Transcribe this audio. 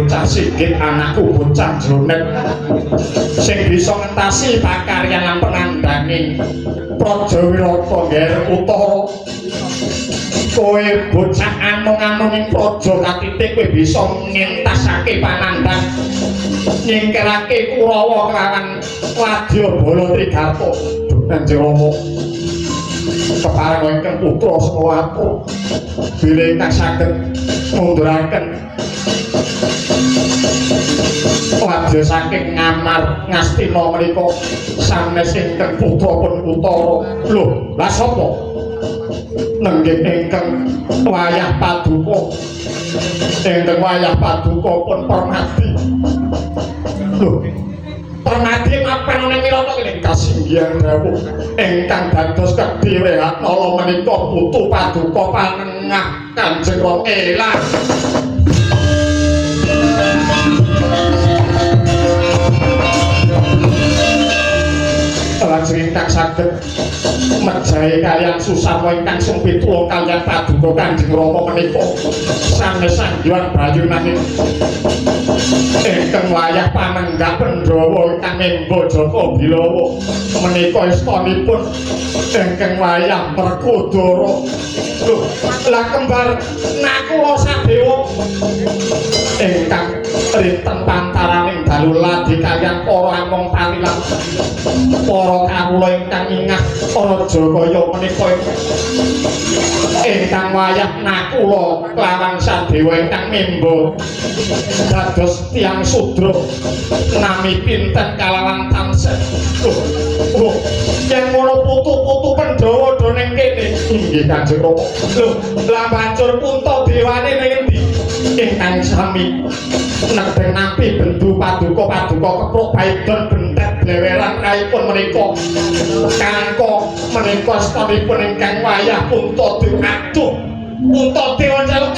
bocah sigit anakku bocah jronet sing bisa ngentasi pakaryan lan penandanging Praja Wirata Ngger Utara. Kowe bocah anung-anung ing praja katite kowe bisa ngentasake panandang nyingkirake Kurawa kelawan Wadyabala Trigarta. Kanjeng Rama kepareng ingkang putra Semawati bilih ingkang saged munduraken wadya saking Ngamar Ngastina menika sanes ingkang putra pun utara. Lho, lha sapa? Nenggih ingkang wayah paduka. Ingkang wayah paduka pun Permati. Lho, Permati mapan ning Wirata kene kasinggihan rawuh ingkang dados kedhiwehatnala menika putu paduka panengah Kanjeng Rama elang. Lajeng ingkang saged mejahi kaliyan Susarwa ingkang sempitula kaliyan paduka Kanjeng Rama menika sanes sanggihan bayunaning ingkang wayah panenggak Pandhawa ingkang Memba Jaka Bilawa menika istanipun ingkang wayah Werkudara. Lho, lah kembar Nakula Sadewa ingkang rinten pantaraning dalu ladi kaliyan para among palilan para kawula ingkang ingah Rajagaya menika ingkang wayah Nakula kelawan Sadewa ingkang Memba dados tiyang sudra nami pinten kalawan tansah. Oh, yen ngono putu-putu Pandhawa do ning kene inggih Kanjeng Rama. Lho, lah banjur Puntadewane ning endi? Ingkang sami nedeng nampi bendu paduka kepruk baidon bentet bleweran raipun menika kangka menika stanipun ingkang wayah Puntadewa. Aduh, Puntadewa njaluk